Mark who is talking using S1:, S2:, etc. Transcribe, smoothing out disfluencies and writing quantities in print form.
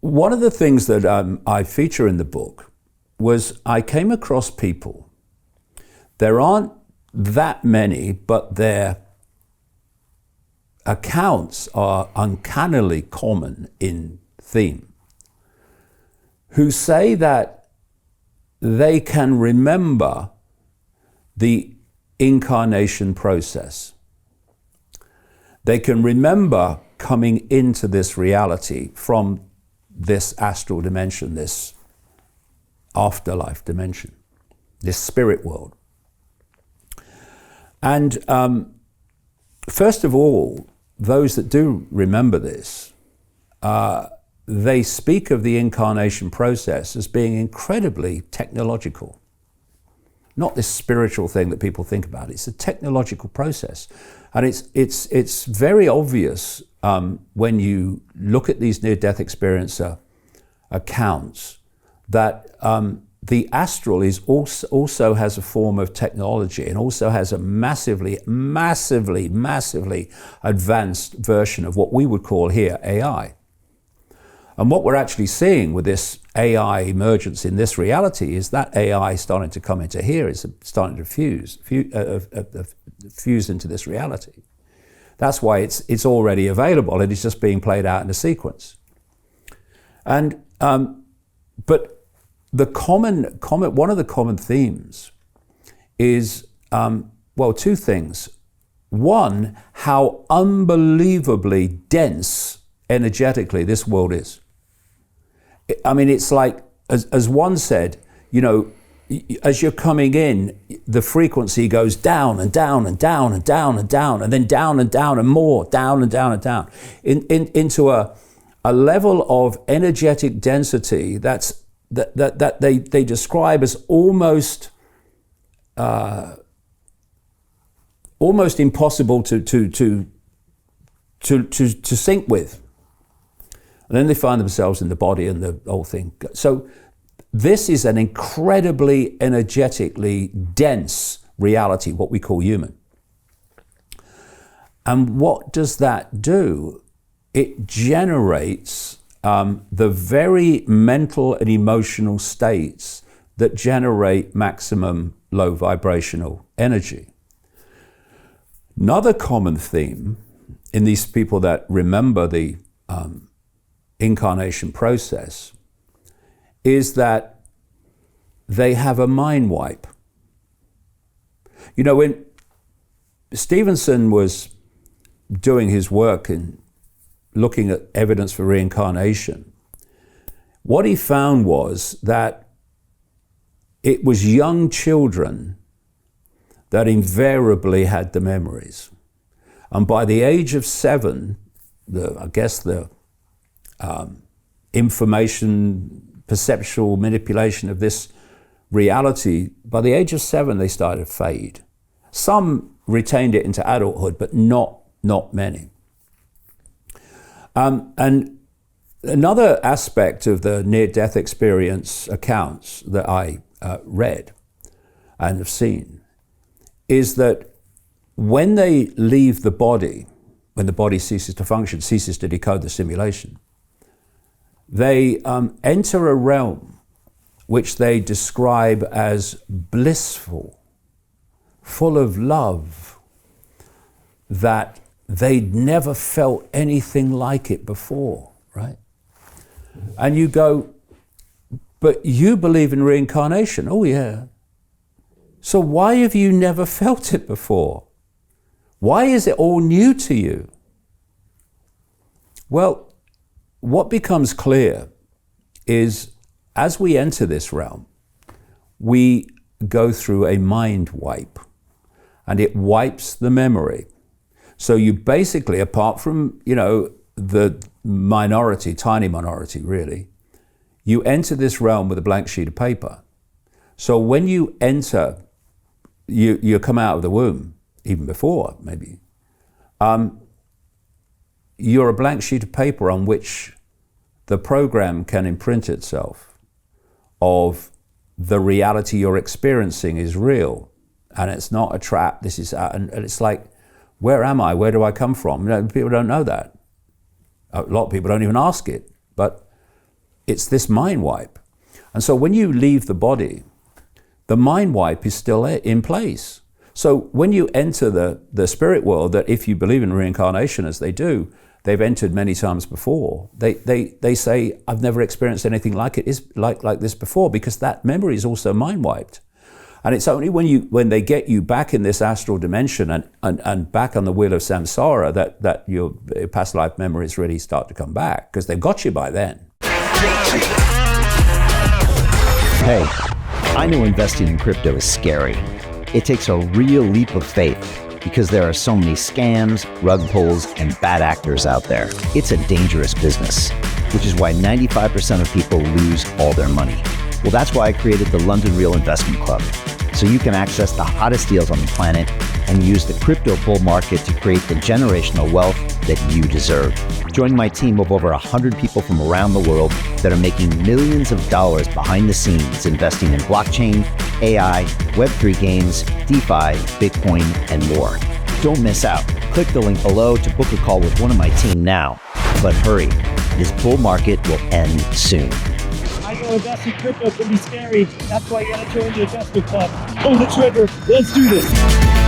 S1: one of the things that I feature in the book was I came across people. There aren't that many, but their accounts are uncannily common in theme, who say that they can remember the incarnation process. They can remember coming into this reality from this astral dimension, this afterlife dimension, this spirit world. And first of all, those that do remember this, they speak of the incarnation process as being incredibly technological. Not this spiritual thing that people think about. It's a technological process. And it's very obvious when you look at these near-death experiencer accounts that the astral is also has a form of technology and also has a massively advanced version of what we would call here AI. And what we're actually seeing with this AI emergence in this reality is that AI starting to come into here, is starting to fuse into this reality. That's why it's already available and it's just being played out in a sequence. And but the one of the common themes is two things. One, how unbelievably dense energetically this world is. I mean, it's like, as one said, as you're coming in, the frequency goes down and down and down and down and down, and then down and down and more, down and down and down, into a level of energetic density that they describe as almost impossible to sync with. And then they find themselves in the body and the whole thing. So this is an incredibly energetically dense reality, what we call human. And what does that do? It generates the very mental and emotional states that generate maximum low vibrational energy. Another common theme in these people that remember the incarnation process is that they have a mind wipe. When Stevenson was doing his work in looking at evidence for reincarnation, what he found was that it was young children that invariably had the memories. And by the age of 7, the information, perceptual manipulation of this reality, by the age of 7, they started to fade. Some retained it into adulthood, but not many. And another aspect of the near-death experience accounts that I read and have seen is that when they leave the body, when the body ceases to function, ceases to decode the simulation, they enter a realm which they describe as blissful, full of love, that they'd never felt anything like it before, right? And you go, but you believe in reincarnation. Oh yeah. So why have you never felt it before? Why is it all new to you? Well, what becomes clear is as we enter this realm, we go through a mind wipe, and it wipes the memory. So you basically, apart from, the minority, tiny minority really, you enter this realm with a blank sheet of paper. So when you enter, you come out of the womb, even before maybe, you're a blank sheet of paper on which the program can imprint itself of the reality you're experiencing is real and it's not a trap. This is, and it's like, where am I? Where do I come from? People don't know that. A lot of people don't even ask it, but it's this mind wipe. And so when you leave the body, the mind wipe is still in place. So when you enter the spirit world, that if you believe in reincarnation as they do, they've entered many times before, they say, I've never experienced anything like it is like this before, because that memory is also mind wiped. And it's only when they get you back in this astral dimension and back on the wheel of samsara that your past life memories really start to come back, because they've got you by then.
S2: Hey, I know investing in crypto is scary. It takes a real leap of faith because there are so many scams, rug pulls, and bad actors out there. It's a dangerous business, which is why 95% of people lose all their money. Well, that's why I created the London Real Investment Club, so you can access the hottest deals on the planet and use the crypto bull market to create the generational wealth that you deserve. Join my team of over 100 people from around the world that are making millions of dollars behind the scenes investing in blockchain, AI, Web3 games, DeFi, Bitcoin, and more. Don't miss out. Click the link below to book a call with one of my team now. But hurry, this bull market will end soon.
S3: I know investing in crypto can be scary. That's why you gotta join the investment club. Pull the trigger. Let's do this.